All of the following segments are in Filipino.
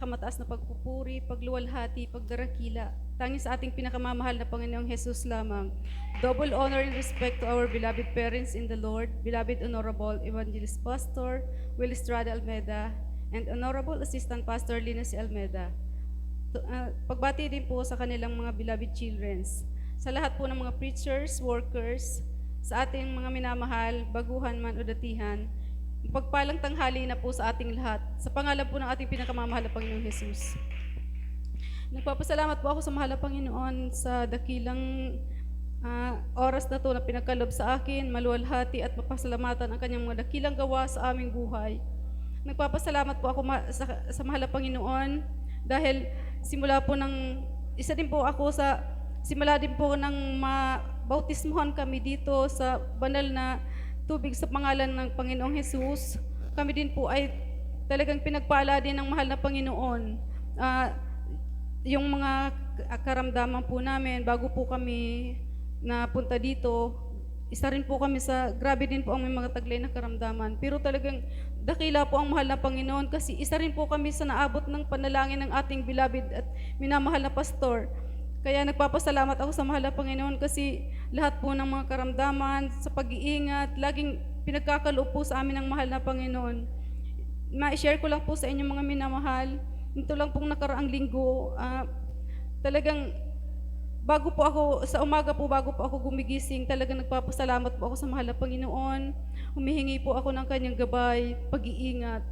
Kamataas na pagpupuri, pagluwalhati, pagdarakila, tanging sa ating pinakamamahal na Panginoong Jesus lamang. Double honor and respect to our beloved parents in the Lord, beloved Honorable Evangelist Pastor Will Estrada Almeda, and Honorable Assistant Pastor Linus Almeda. Pagbati din po sa kanilang mga beloved childrens. Sa lahat po ng mga preachers, workers, sa ating mga minamahal, baguhan man o datihan, pagpalang tanghali na po sa ating lahat. Sa pangalan po ng ating pinakamamahal na Panginoong Jesus. Nagpapasalamat po ako sa mahal na Panginoon sa dakilang oras na to na pinagkalob sa akin, maluwalhati at mapasalamatan ang kanyang mga dakilang gawa sa aming buhay. Nagpapasalamat po ako sa mahal na Panginoon dahil simula din po ng mabautismuhan kami dito sa banal na tubig sa pangalan ng Panginoong Jesus. Kami din po ay talagang pinagpala din ng mahal na Panginoon. Yung mga karamdaman po namin, bago po kami napunta dito, isa rin po kami grabe din po ang may mga taglay na karamdaman. Pero talagang dakila po ang mahal na Panginoon kasi isa rin po kami sa naabot ng panalangin ng ating beloved at minamahal na pastor. Kaya nagpapasalamat ako sa mahal na Panginoon kasi lahat po ng mga karamdaman, sa pag-iingat, laging pinagkakaloob po sa amin ng mahal na Panginoon. Ma-share ko lang po sa inyo mga minamahal. Ito lang pong nakaraang linggo, talagang sa umaga po, bago po ako gumigising, talagang nagpapasalamat po ako sa mahal na Panginoon. Humihingi po ako ng kanyang gabay, pag-iingat.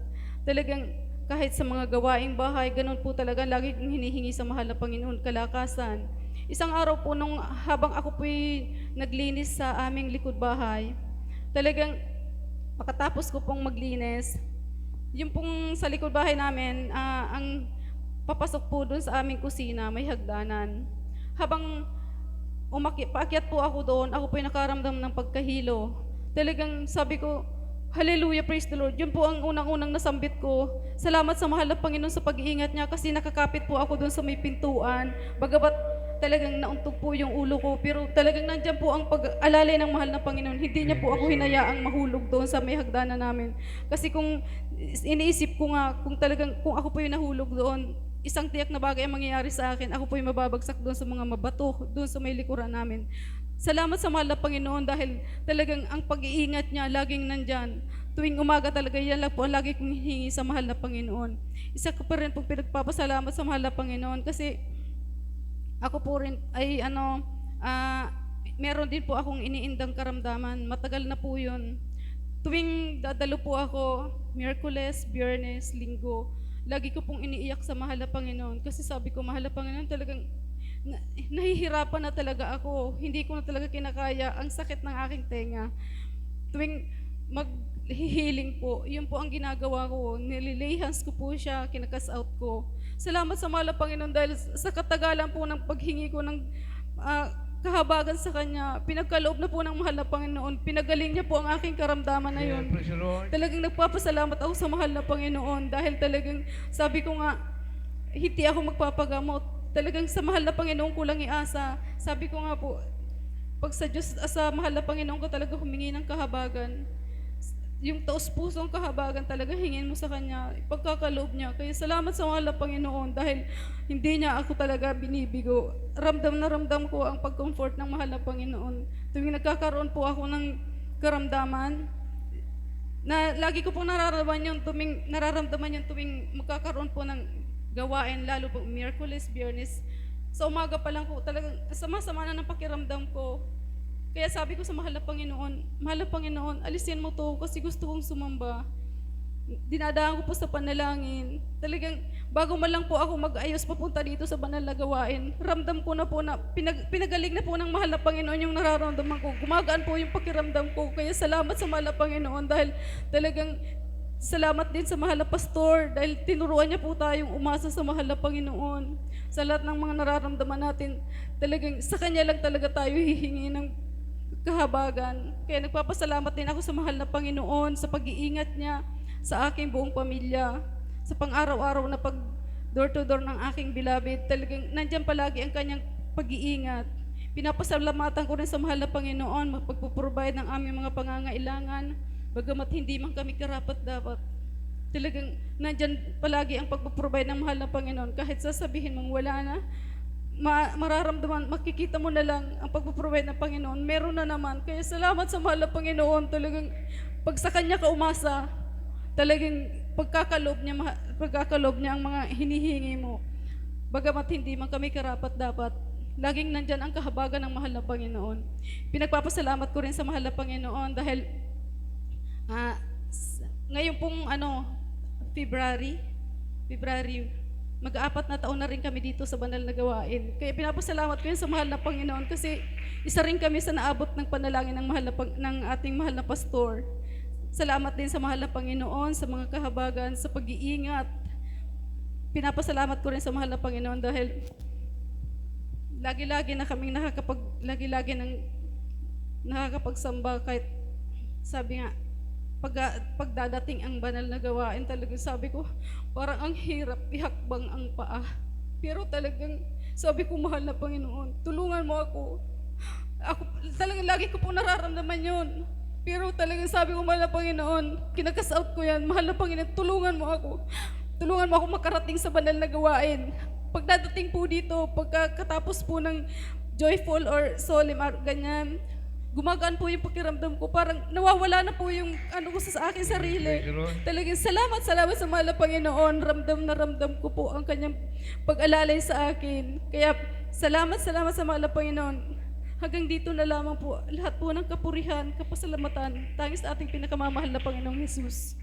Talagang kahit sa mga gawaing bahay, ganun po talaga, lagi kong hinihingi sa mahal na Panginoon, kalakasan. Isang araw po habang ako po'y naglinis sa aming likod bahay, talagang makatapos ko pong maglinis, yung pong sa likod bahay namin, ang papasok po doon sa aming kusina, may hagdanan. Habang paakyat po ako doon, ako po'y nakaramdam ng pagkahilo. Talagang sabi ko, Hallelujah, praise the Lord. Yun po ang unang-unang nasambit ko. Salamat sa mahal na Panginoon sa pag-iingat niya kasi nakakapit po ako doon sa may pintuan. Bagabat talagang nauntog po yung ulo ko, pero talagang nandyan po ang pag-alalay ng mahal na Panginoon. Hindi niya po ako hinayaang mahulog doon sa may hagdanan namin. Kasi kung iniisip ko nga, kung ako po yung nahulog doon, isang tiyak na bagay ang mangyayari sa akin, ako po yung mababagsak doon sa mga mabato, doon sa may likuran namin. Salamat sa mahal na Panginoon dahil talagang ang pag-iingat niya laging nandyan. Tuwing umaga talaga, yan lang po ang lagi kong hihingi sa mahal na Panginoon. Isa ko pa rin pong pinagpapasalamat sa mahal na Panginoon kasi ako po rin ay meron din po akong iniindang karamdaman. Matagal na po yun. Tuwing dadalo po ako, Miyerkules, Biyernes, Linggo, lagi ko pong iniiyak sa mahal na Panginoon kasi sabi ko, mahal na Panginoon, talagang nahihirapan na talaga ako. Hindi ko na talaga kinakaya ang sakit ng aking tenga. Tuwing mag-healing po, yun po ang ginagawa ko. Nililay hands ko po siya, kinakas out ko. Salamat sa mahal na Panginoon dahil sa katagalan po ng paghingi ko ng kahabagan sa Kanya, pinagkaloob na po ng mahal na Panginoon. Pinagaling niya po ang aking karamdaman na yun. Talagang nagpapasalamat ako sa mahal na Panginoon dahil talagang sabi ko nga, hindi ako magpapagamot. Talagang sa mahal na Panginoon ko lang iasa. Sabi ko nga po, pag sa mahal na Panginoon ko talaga humingi ng kahabagan. Yung taos-pusong kahabagan talaga hingin mo sa Kanya, pagkakaloob niya. Kaya salamat sa mahal na Panginoon dahil hindi niya ako talaga binibigo. Ramdam na ramdam ko ang pag-comfort ng mahal na Panginoon. Tuwing nagkakaroon po ako ng karamdaman, na lagi ko pong nararamdaman yung tuwing magkakaroon po ng gawain, lalo po Miyerkules, Biyernes. Sa umaga pa lang po, talagang sama-sama na ng pakiramdam ko. Kaya sabi ko sa mahal na Panginoon, alisin mo to kasi gusto kong sumamba. Dinadaan ko po sa panalangin. Talagang bago man lang po ako mag-ayos papunta dito sa banal na gawain, ramdam ko na po na pinagaling na po ng mahal na Panginoon yung nararamdaman ko. Gumagaan po yung pakiramdam ko. Kaya salamat sa mahal na Panginoon dahil talagang salamat din sa mahal na pastor dahil tinuruan niya po tayong umasa sa mahal na Panginoon. Sa lahat ng mga nararamdaman natin, talagang sa Kanya lang talaga tayo hihingi ng kahabagan. Kaya nagpapasalamat din ako sa mahal na Panginoon sa pag-iingat niya sa aking buong pamilya, sa pang-araw-araw na pag door to door ng aking beloved. Talagang nandyan palagi ang Kanyang pag-iingat. Pinapasalamatan ko rin sa mahal na Panginoon, magpagpuprovide ng aming mga pangangailangan, bagamat hindi man kami karapat-dapat. Talagang nandyan palagi ang pagpo-provide ng mahal na Panginoon. Kahit sasabihin mong wala na, mararamdaman, makikita mo na lang ang pagpo-provide ng Panginoon. Meron na naman. Kaya salamat sa mahal na Panginoon. Talagang pag sa Kanya ka umasa, talagang pagkakalob niya ang mga hinihingi mo. Bagamat hindi man kami karapat-dapat, laging nandyan ang kahabagan ng mahal na Panginoon. Pinagpapasalamat ko rin sa mahal na Panginoon dahil ngayon pong February, mag-aapat na taon na rin kami dito sa banal na gawain. Kaya pinapasalamat ko yun sa mahal na Panginoon kasi isa rin kami sa naabot ng panalangin ng ating mahal na pastor. Salamat din sa mahal na Panginoon, sa mga kahabagan, sa pag-iingat. Pinapasalamat ko rin sa mahal na Panginoon dahil lagi-lagi na kaming nakakapagsamba kahit sabi nga, pagdadating ang banal na gawain, talagang sabi ko, parang ang hirap ihakbang ang paa. Pero talagang sabi ko, mahal na Panginoon, tulungan mo ako. Ako talagang lagi ko po nararamdaman yun. Pero talagang sabi ko, mahal na Panginoon, kinakasout ko yan, mahal na Panginoon, tulungan mo ako. Tulungan mo ako makarating sa banal na gawain. Pagdadating po dito, pagkatapos po ng joyful or solemn, ganyan, gumagaan po yung pakiramdam ko. Parang nawawala na po yung ko sa aking sarili. Talagang salamat sa mahal na Panginoon. Ramdam na ramdam ko po ang kanyang pag-alalay sa akin. Kaya salamat sa mahal na Panginoon. Hanggang dito na lamang po lahat po ng kapurihan, kapasalamatan, tangis sa ating pinakamamahal na Panginoong Jesus.